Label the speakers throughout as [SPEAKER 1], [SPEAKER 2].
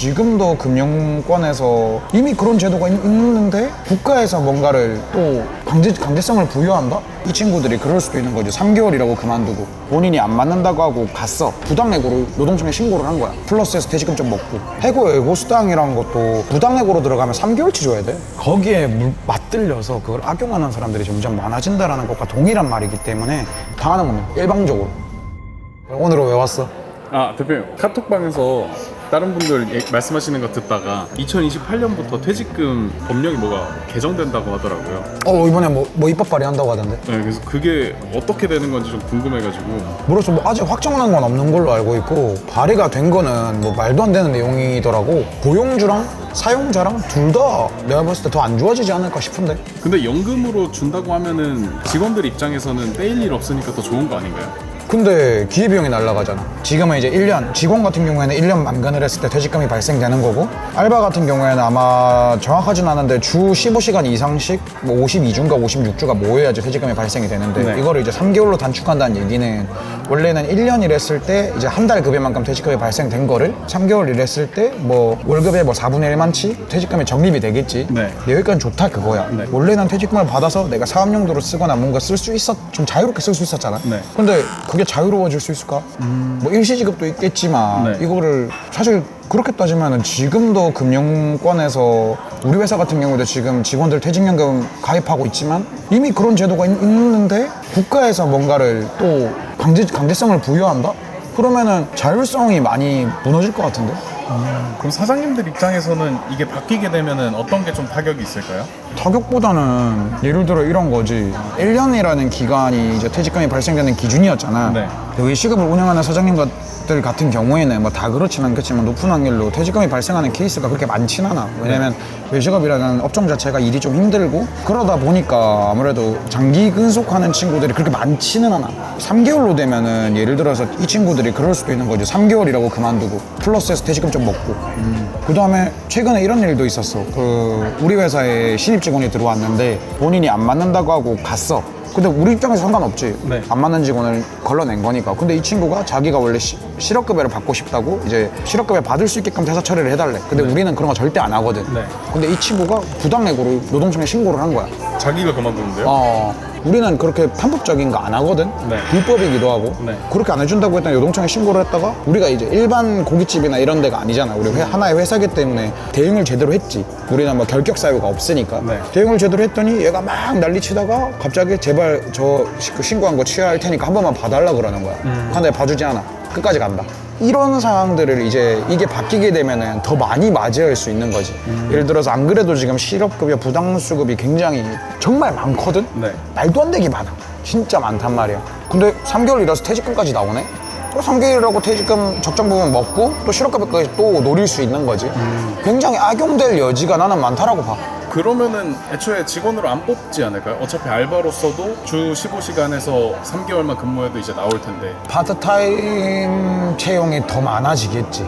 [SPEAKER 1] 지금도 금융권에서 이미 그런 제도가 있는데 국가에서 뭔가를 또 강제성을 부여한다? 이 친구들이 그럴 수도 있는 거지. 3개월이라고 그만두고 본인이 안 맞는다고 하고 갔어. 부당해고로 노동청에 신고를 한 거야. 플러스해서 퇴직금 좀 먹고. 해고 예고수당이라는 것도 부당해고로 들어가면 3개월치 줘야 돼. 거기에 맞들려서 그걸 악용하는 사람들이 점점 많아진다는 것과 동일한 말이기 때문에 당하는 겁니다. 일방적으로. 오늘은 왜 왔어?
[SPEAKER 2] 대표님, 카톡방에서 다른 분들 말씀하시는 거 듣다가 2028년부터 퇴직금 법령이 뭐가 개정된다고 하더라고요.
[SPEAKER 1] 이번에 뭐 입법 발의한다고 하던데.
[SPEAKER 2] 네, 그래서 그게 어떻게 되는 건지 좀 궁금해가지고.
[SPEAKER 1] 뭐로서 아직 확정난 건 없는 걸로 알고 있고, 발의가 된 거는 뭐 말도 안 되는 내용이더라고. 고용주랑 사용자랑 둘 다 내가 봤을 때 더 안 좋아지지 않을까 싶은데.
[SPEAKER 2] 근데 연금으로 준다고 하면은 직원들 입장에서는 떼일 일 없으니까 더 좋은 거 아닌가요?
[SPEAKER 1] 근데 기회비용이 날라가잖아. 지금은 이제 1년, 직원 같은 경우에는 1년 만간을 했을 때 퇴직금이 발생되는 거고, 알바 같은 경우에는 아마 정확하진 않은데 주 15시간 이상씩 뭐 52주인가 56주가 모여야지 퇴직금이 발생이 되는데,
[SPEAKER 2] 네.
[SPEAKER 1] 이거를 이제 3개월로 단축한다는 얘기는 원래는 1년 일했을 때 이제 한 달 급여만큼 퇴직금이 발생된 거를 3개월 일했을 때 뭐 월급의 뭐 4분의 1만치 퇴직금이 적립이 되겠지.
[SPEAKER 2] 네.
[SPEAKER 1] 여기까지는 좋다 그거야.
[SPEAKER 2] 네.
[SPEAKER 1] 원래는 퇴직금을 받아서 내가 사업용도로 쓰거나 뭔가 쓸 수 있었, 좀 자유롭게 쓸 수 있었잖아.
[SPEAKER 2] 네.
[SPEAKER 1] 근데 그게 자유로워질 수 있을까? 뭐 일시지급도 있겠지만
[SPEAKER 2] 네.
[SPEAKER 1] 이거를 사실 그렇게 따지면은 지금도 금융권에서 우리 회사 같은 경우도 지금 직원들 퇴직연금 가입하고 있지만 이미 그런 제도가 있는데 국가에서 뭔가를 또 강제성을 부여한다? 그러면은 자율성이 많이 무너질 것 같은데?
[SPEAKER 2] 그럼 사장님들 입장에서는 이게 바뀌게 되면은 어떤 게 좀 타격이 있을까요?
[SPEAKER 1] 타격보다는 예를 들어 이런 거지. 1년이라는 기간이 이제 퇴직금이 발생되는 기준이었잖아.
[SPEAKER 2] 네.
[SPEAKER 1] 여기 시급을 운영하는 사장님들 같은 경우에는 뭐 다 그렇지는 않겠지만 높은 확률로 퇴직금이 발생하는 케이스가 그렇게 많진 않아. 왜냐면 외식업이라는 업종 자체가 일이 좀 힘들고 그러다 보니까 아무래도 장기 근속하는 친구들이 그렇게 많지는 않아. 3개월로 되면은 예를 들어서 이 친구들이 그럴 수도 있는 거지. 3개월이라고 그만두고 플러스해서 퇴직금 좀 먹고. 그 다음에 최근에 이런 일도 있었어. 우리 회사에 신입 직원이 들어왔는데 본인이 안 맞는다고 하고 갔어. 근데 우리 입장에서 상관없지.
[SPEAKER 2] 네.
[SPEAKER 1] 안 맞는 직원을 걸러낸 거니까. 근데 이 친구가 자기가 원래 실업급여를 받고 싶다고 이제 실업급여 받을 수 있게끔 회사 처리를 해달래. 근데 우리는 그런 거 절대 안 하거든.
[SPEAKER 2] 네.
[SPEAKER 1] 근데 이 친구가 부당해고로 노동청에 신고를 한 거야.
[SPEAKER 2] 자기가 그만두는데요?
[SPEAKER 1] 우리는 그렇게 편법적인 거 안 하거든.
[SPEAKER 2] 네.
[SPEAKER 1] 불법이기도 하고.
[SPEAKER 2] 네.
[SPEAKER 1] 그렇게 안 해준다고 했더니 노동청에 신고를 했다가 우리가 이제 일반 고깃집이나 이런 데가 아니잖아. 우리 하나의 회사기 때문에 대응을 제대로 했지. 우리는 뭐 결격 사유가 없으니까.
[SPEAKER 2] 네.
[SPEAKER 1] 대응을 제대로 했더니 얘가 막 난리치다가 갑자기 제발 저 신고한 거 취하할 테니까 한 번만 봐달라 그러는 거야. 근데 봐주지 않아. 끝까지 간다. 이런 상황들을 이제 이게 바뀌게 되면은 더 많이 맞이할 수 있는 거지. 예를 들어서 안 그래도 지금 실업급여 부당수급이 굉장히 정말 많거든?
[SPEAKER 2] 네.
[SPEAKER 1] 말도 안 되게 많아. 진짜 많단 말이야. 근데 3개월 일해서 퇴직금까지 나오네? 3개월이라고 퇴직금 적정 부분 먹고 또 실업급여까지 또 노릴 수 있는 거지. 굉장히 악용될 여지가 나는 많다라고 봐.
[SPEAKER 2] 그러면은 애초에 직원으로 안 뽑지 않을까요? 어차피 알바로서도 주 15시간에서 3개월만 근무해도 이제 나올 텐데.
[SPEAKER 1] 파트타임 채용이 더 많아지겠지.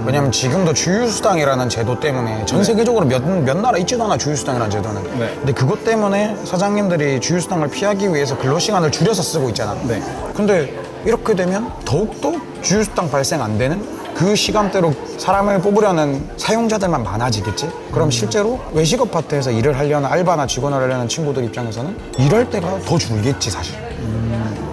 [SPEAKER 1] 왜냐면 지금도 주휴수당이라는 제도 때문에 전 세계적으로 몇 나라 있지도 않아, 주휴수당이라는 제도는.
[SPEAKER 2] 네.
[SPEAKER 1] 근데 그것 때문에 사장님들이 주휴수당을 피하기 위해서 근로시간을 줄여서 쓰고 있잖아.
[SPEAKER 2] 네.
[SPEAKER 1] 근데 이렇게 되면 더욱더 주휴수당 발생 안 되는 그 시간대로 사람을 뽑으려는 사용자들만 많아지겠지? 그럼 실제로 외식업 파트에서 일을 하려는 알바나 직원을 하려는 친구들 입장에서는 일할 때가 더 줄겠지, 사실.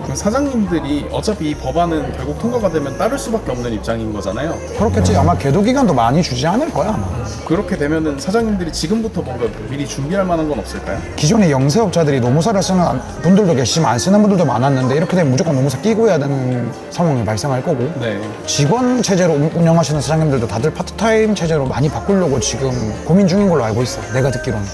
[SPEAKER 2] 그럼 사장님들이 어차피 이 법안은 결국 통과가 되면 따를 수밖에 없는 입장인 거잖아요.
[SPEAKER 1] 그렇겠지. 아마 계도 기간도 많이 주지 않을 거야, 아마.
[SPEAKER 2] 그렇게 되면은 사장님들이 지금부터 뭔가 미리 준비할 만한 건 없을까요?
[SPEAKER 1] 기존의 영세업자들이 노무사를 쓰는 분들도 계시지만 안 쓰는 분들도 많았는데 이렇게 되면 무조건 노무사 끼고 해야 되는 상황이 발생할 거고.
[SPEAKER 2] 네.
[SPEAKER 1] 직원 체제로 운영하시는 사장님들도 다들 파트타임 체제로 많이 바꾸려고 지금 고민 중인 걸로 알고 있어, 내가 듣기로는.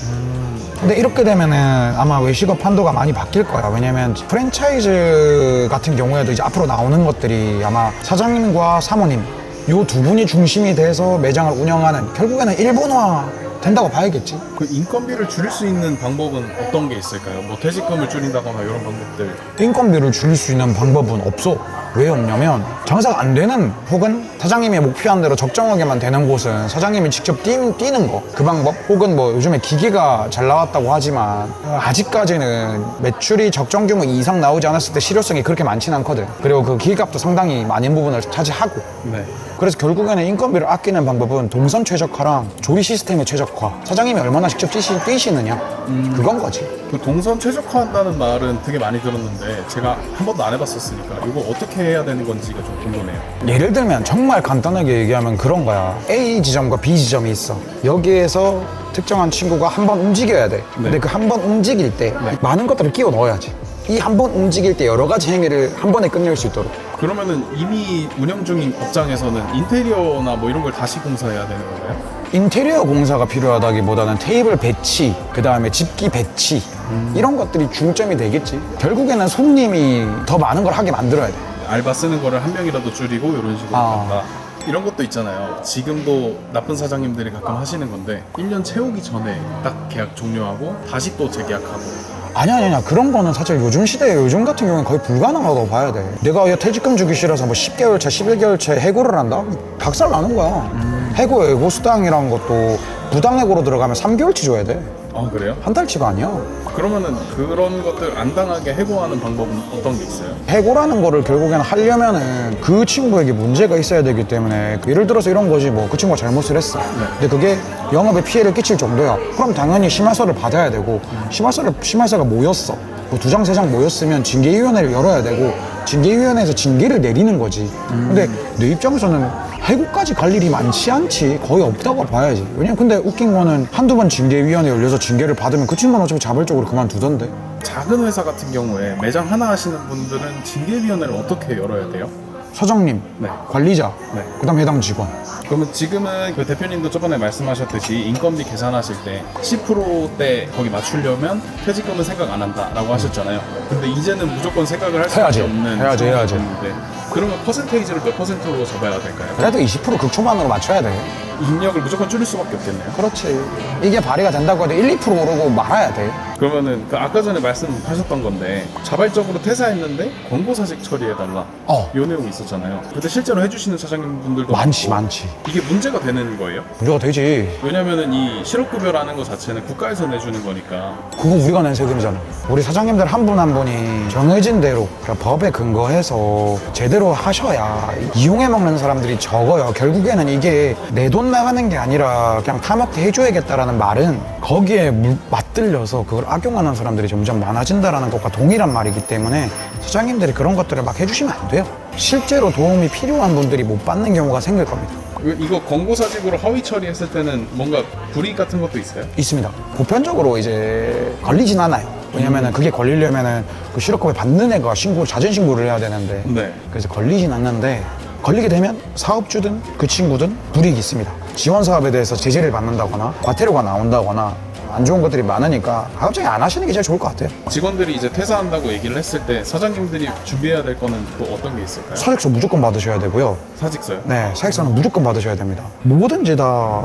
[SPEAKER 1] 근데 이렇게 되면은 아마 외식업 판도가 많이 바뀔 거야. 왜냐면 프랜차이즈 같은 경우에도 이제 앞으로 나오는 것들이 아마 사장님과 사모님 요 두 분이 중심이 돼서 매장을 운영하는, 결국에는 일본화 된다고 봐야겠지.
[SPEAKER 2] 그 인건비를 줄일 수 있는 방법은 어떤 게 있을까요? 뭐 퇴직금을 줄인다거나 이런 방법들.
[SPEAKER 1] 인건비를 줄일 수 있는 방법은 없어. 왜 없냐면 장사가 안 되는 혹은 사장님이 목표한 대로 적정하게만 되는 곳은 사장님이 직접 뛰는 거, 그 방법, 혹은 뭐 요즘에 기계가 잘 나왔다고 하지만 아직까지는 매출이 적정 규모 이상 나오지 않았을 때 실효성이 그렇게 많지는 않거든. 그리고 그 기계값도 상당히 많은 부분을 차지하고.
[SPEAKER 2] 네.
[SPEAKER 1] 그래서 결국에는 인건비를 아끼는 방법은 동선 최적화랑 조리 시스템의 최적화, 사장님이 얼마나 직접 뛰시느냐, 그건 거지.
[SPEAKER 2] 그 동선 최적화한다는 말은 되게 많이 들었는데 제가 한 번도 안 해봤었으니까 이거 어떻게 해야 되는 건지가 좀 궁금해요.
[SPEAKER 1] 예를 들면 정말 간단하게 얘기하면 그런 거야. A 지점과 B 지점이 있어. 여기에서 특정한 친구가 한 번 움직여야 돼. 근데 그 한 번 움직일 때 많은 것들을 끼워 넣어야지. 이 한 번 움직일 때 여러 가지 행위를 한 번에 끝낼 수 있도록.
[SPEAKER 2] 그러면은 이미 운영 중인 업장에서는 인테리어나 뭐 이런 걸 다시 공사해야 되는 건가요?
[SPEAKER 1] 인테리어 공사가 필요하다기보다는 테이블 배치, 그 다음에 집기 배치, 이런 것들이 중점이 되겠지. 결국에는 손님이 더 많은 걸 하게 만들어야 돼.
[SPEAKER 2] 알바 쓰는 거를 한 명이라도 줄이고 이런 식으로 간다. 이런 것도 있잖아요. 지금도 나쁜 사장님들이 가끔 하시는 건데 1년 채우기 전에 딱 계약 종료하고 다시 또 재계약하고.
[SPEAKER 1] 아니야. 그런 거는 사실 요즘 시대에 요즘 같은 경우는 거의 불가능하다고 봐야 돼. 내가 얘 퇴직금 주기 싫어서 뭐 10개월 차, 11개월 차에 해고를 한다? 박살 나는 거야. 해고, 예고 수당이라는 것도 부당해고로 들어가면 3개월치 줘야 돼.
[SPEAKER 2] 아 그래요?
[SPEAKER 1] 한 달치가 아니야.
[SPEAKER 2] 그러면은 그런 것들 안 당하게 해고하는 방법은 어떤 게 있어요?
[SPEAKER 1] 해고라는 거를 결국에는 하려면은 그 친구에게 문제가 있어야 되기 때문에 예를 들어서 이런 거지 뭐 그 친구가 잘못을 했어. 근데 그게 영업에 피해를 끼칠 정도야. 그럼 당연히 심할서를 받아야 되고 심할서가 모였어. 뭐 2장, 3장 모였으면 징계위원회를 열어야 되고 징계위원회에서 징계를 내리는 거지. 근데 내 입장에서는 해고까지 갈 일이 많지 않지. 거의 없다고 봐야지. 왜냐면 근데 웃긴 거는 한두 번 징계위원회 열려서 징계를 받으면 그 친구는 어차피 자발적으로 그만두던데.
[SPEAKER 2] 작은 회사 같은 경우에 매장 하나 하시는 분들은 징계위원회를 어떻게 열어야 돼요?
[SPEAKER 1] 사장님,
[SPEAKER 2] 네.
[SPEAKER 1] 관리자,
[SPEAKER 2] 네.
[SPEAKER 1] 그다음 해당 직원.
[SPEAKER 2] 그러면 지금은 그 대표님도 저번에 말씀하셨듯이 인건비 계산하실 때 10%대 거기 맞추려면 퇴직금은 생각 안 한다라고 하셨잖아요. 근데 이제는 무조건 생각을 할 수밖에
[SPEAKER 1] 해야지.
[SPEAKER 2] 없는
[SPEAKER 1] 해야지.
[SPEAKER 2] 됐는데 그러면 퍼센테이지를 몇 %로 잡아야 될까요?
[SPEAKER 1] 그래도 20% 극초반으로 맞춰야 돼.
[SPEAKER 2] 인력을 무조건 줄일 수밖에 없겠네요.
[SPEAKER 1] 그렇지. 이게 발휘가 된다고 해도 1, 2% 오르고 말아야 돼.
[SPEAKER 2] 그러면은 그 아까 전에 말씀하셨던 건데 자발적으로 퇴사했는데 권고사직 처리해달라 이 내용이 있었잖아요. 근데 실제로 해주시는 사장님분들도
[SPEAKER 1] 많지.
[SPEAKER 2] 이게 문제가 되는 거예요?
[SPEAKER 1] 문제가 되지.
[SPEAKER 2] 왜냐면은 이 실업급여라는 것 자체는 국가에서 내주는 거니까.
[SPEAKER 1] 그거 우리가 낸 세금이잖아. 우리 사장님들 한 분 한 분이 정해진 대로 그러니까 법에 근거해서 제대로 하셔야 이용해 먹는 사람들이 적어요. 결국에는 이게 내 돈 나가는 게 아니라 그냥 타먹게 해줘야겠다라는 말은 거기에 맞들려서 그걸 악용하는 사람들이 점점 많아진다라는 것과 동일한 말이기 때문에 사장님들이 그런 것들을 막 해주시면 안 돼요. 실제로 도움이 필요한 분들이 못 받는 경우가 생길 겁니다.
[SPEAKER 2] 이거 권고사직으로 허위 처리했을 때는 뭔가 불이익 같은 것도 있어요?
[SPEAKER 1] 있습니다. 보편적으로 이제 걸리진 않아요. 왜냐면은 그게 걸리려면은 그 실업급여 받는 애가 자진 신고를 해야 되는데
[SPEAKER 2] 네.
[SPEAKER 1] 그래서 걸리진 않는데 걸리게 되면 사업주든 그 친구든 불이익이 있습니다. 지원 사업에 대해서 제재를 받는다거나 과태료가 나온다거나 안 좋은 것들이 많으니까 가급적이 안 하시는 게 제일 좋을 것 같아요.
[SPEAKER 2] 직원들이 이제 퇴사한다고 얘기를 했을 때 사장님들이 준비해야 될 거는 또 어떤 게 있을까요?
[SPEAKER 1] 사직서 무조건 받으셔야 되고요.
[SPEAKER 2] 사직서요?
[SPEAKER 1] 네, 사직서는 무조건 받으셔야 됩니다. 뭐든지 다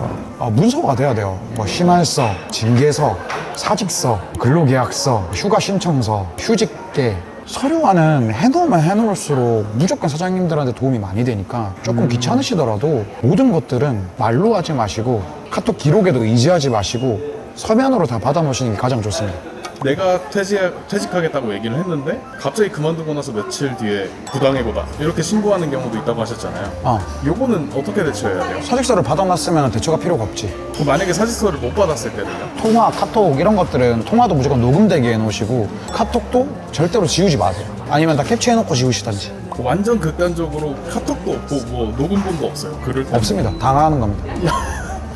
[SPEAKER 1] 문서가 돼야 돼요. 뭐 심할서, 징계서, 사직서, 근로계약서, 휴가 신청서, 휴직계 서류화는 해놓으면 해놓을수록 무조건 사장님들한테 도움이 많이 되니까 조금 귀찮으시더라도 모든 것들은 말로 하지 마시고 카톡 기록에도 의지하지 마시고 서면으로 다 받아놓으시는 게 가장 좋습니다.
[SPEAKER 2] 내가 퇴직하겠다고 얘기를 했는데 갑자기 그만두고 나서 며칠 뒤에 부당해고다 이렇게 신고하는 경우도 있다고 하셨잖아요. 요거는 어떻게 대처해야 돼요?
[SPEAKER 1] 사직서를 받아놨으면 대처가 필요가 없지.
[SPEAKER 2] 그럼 만약에 사직서를 못 받았을 때는요?
[SPEAKER 1] 통화, 카톡 이런 것들은 통화도 무조건 녹음되게 해놓으시고 카톡도 절대로 지우지 마세요. 아니면 다 캡처해놓고 지우시던지.
[SPEAKER 2] 완전 극단적으로 카톡도 없고 뭐 녹음본도 없어요. 글을
[SPEAKER 1] 없습니다. 당하는 겁니다.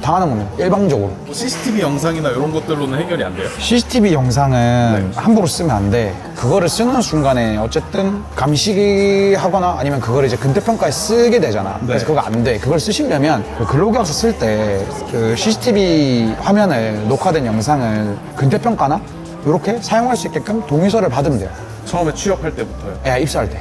[SPEAKER 1] 당하는 겁니다. 일방적으로.
[SPEAKER 2] 뭐 CCTV 영상이나 이런 것들로는 해결이 안 돼요?
[SPEAKER 1] CCTV 영상은 함부로 쓰면 안 돼. 그거를 쓰는 순간에 어쨌든 감시하거나 아니면 그거를 이제 근태평가에 쓰게 되잖아. 그래서 그거 안 돼. 그걸 쓰시려면 그 근로계약서 쓸 때 그 CCTV 화면을 녹화된 영상을 근태평가나 이렇게 사용할 수 있게끔 동의서를 받으면 돼요.
[SPEAKER 2] 처음에 취업할 때부터요?
[SPEAKER 1] 입사할 때.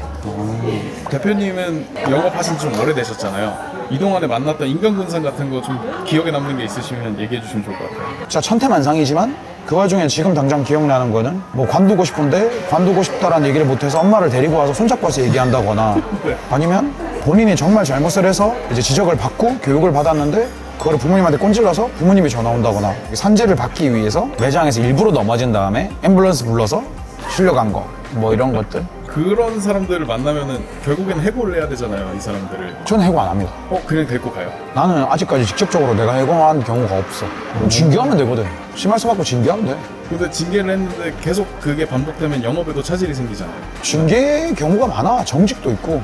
[SPEAKER 2] 대표님은 영업하신 지 좀 오래되셨잖아요. 이동안에 만났던 인간군상 같은 거 좀 기억에 남는 게 있으시면 얘기해 주시면 좋을 것 같아요.
[SPEAKER 1] 진짜 천태만상이지만 그 와중에 지금 당장 기억나는 거는 뭐 관두고 싶은데 관두고 싶다라는 얘기를 못해서 엄마를 데리고 와서 손잡고 와서 얘기한다거나
[SPEAKER 2] 네.
[SPEAKER 1] 아니면 본인이 정말 잘못을 해서 이제 지적을 받고 교육을 받았는데 그거를 부모님한테 꼰질러서 부모님이 전화 온다거나 산재를 받기 위해서 매장에서 일부러 넘어진 다음에 앰뷸런스 불러서 실려간 거 뭐 이런 것들.
[SPEAKER 2] 그런 사람들을 만나면은 결국엔 해고를 해야 되잖아요, 이 사람들을.
[SPEAKER 1] 저는 해고 안 합니다.
[SPEAKER 2] 그냥 데리고 가요.
[SPEAKER 1] 나는 아직까지 직접적으로 내가 해고한 경우가 없어. 그럼 징계하면 되거든. 심할서 받고 징계하면 돼.
[SPEAKER 2] 근데 징계를 했는데 계속 그게 반복되면 영업에도 차질이 생기잖아요.
[SPEAKER 1] 징계 경우가 많아. 정직도 있고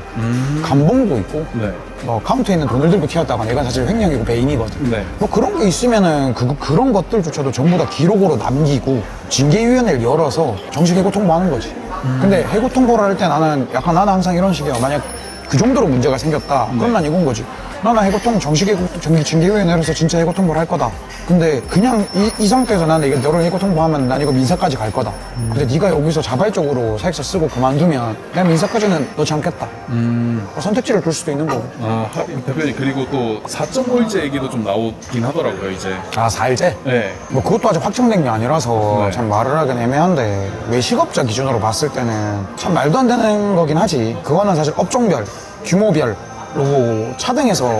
[SPEAKER 1] 감봉도 있고
[SPEAKER 2] 네.
[SPEAKER 1] 뭐 카운터에 있는 돈을 들고 튀었다가 내가 사실 횡령이고 배임이거든.
[SPEAKER 2] 네.
[SPEAKER 1] 뭐 그런 게 있으면은 그런 것들조차도 전부 다 기록으로 남기고 징계위원회를 열어서 정식 해고 통보하는 거지. 근데 해고 통보를 할 때 나는 항상 이런 식이야. 만약 그 정도로 문제가 생겼다. 그럼 난 이건 거지. 나는 해고통 정식 해고 징계위원회를 해서 진짜 해고 통보를 할 거다. 근데 그냥 이 상태에서 나는 이거 너를 해고 통보하면 난 이거 민사까지 갈 거다. 근데 네가 여기서 자발적으로 사익서 쓰고 그만두면 내가 민사까지는 넣지 않겠다. 선택지를 줄 수도 있는 거고.
[SPEAKER 2] 대표님 그리고 또 4.5일제 얘기도 좀 나오긴 하더라고요, 이제.
[SPEAKER 1] 4일째?
[SPEAKER 2] 네.
[SPEAKER 1] 뭐 그것도 아직 확정된 게 아니라서
[SPEAKER 2] 네.
[SPEAKER 1] 참 말을 하긴 애매한데 외식업자 기준으로 봤을 때는 참 말도 안 되는 거긴 하지. 그거는 사실 업종별, 규모별로 차등해서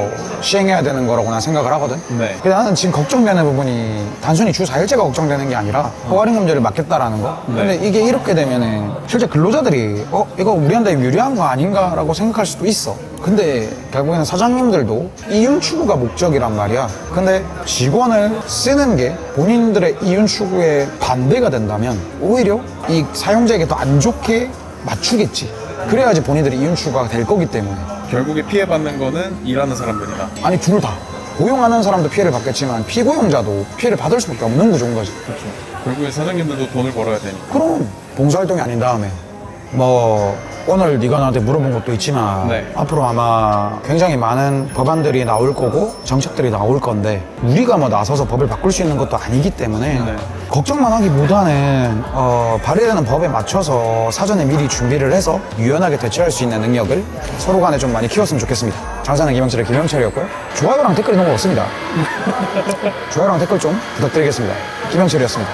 [SPEAKER 1] 시행해야 되는 거라고 난 생각을 하거든.
[SPEAKER 2] 네.
[SPEAKER 1] 근데 나는 지금 걱정되는 부분이 단순히 주 4일제가 걱정되는 게 아니라 허가링금제를 막겠다라는 거.
[SPEAKER 2] 네.
[SPEAKER 1] 근데 이게 이렇게 되면은 실제 근로자들이 이거 우리한테 유리한 거 아닌가라고 생각할 수도 있어. 근데 결국에는 사장님들도 이윤 추구가 목적이란 말이야. 근데 직원을 쓰는 게 본인들의 이윤 추구에 반대가 된다면 오히려 이 사용자에게 더 안 좋게 맞추겠지. 그래야지 본인들이 이윤 추구가 될 거기 때문에.
[SPEAKER 2] 결국에 피해받는 거는 일하는 사람들이다.
[SPEAKER 1] 아니 둘 다. 고용하는 사람도 피해를 받겠지만 피고용자도 피해를 받을 수밖에 없는 구조인 거지.
[SPEAKER 2] 그렇죠. 결국에 사장님들도 돈을 벌어야 되니까.
[SPEAKER 1] 그럼 봉사활동이 아닌 다음에 뭐 오늘 네가 나한테 물어본 것도 있지만
[SPEAKER 2] 네.
[SPEAKER 1] 앞으로 아마 굉장히 많은 법안들이 나올 거고 정책들이 나올 건데 우리가 뭐 나서서 법을 바꿀 수 있는 것도 아니기 때문에
[SPEAKER 2] 네.
[SPEAKER 1] 걱정만 하기보다는 발의되는 법에 맞춰서 사전에 미리 준비를 해서 유연하게 대처할 수 있는 능력을 서로 간에 좀 많이 키웠으면 좋겠습니다. 장사는 김영철의 김영철이었고요. 좋아요랑 댓글이 너무 없습니다. 좋아요랑 댓글 좀 부탁드리겠습니다. 김영철이었습니다.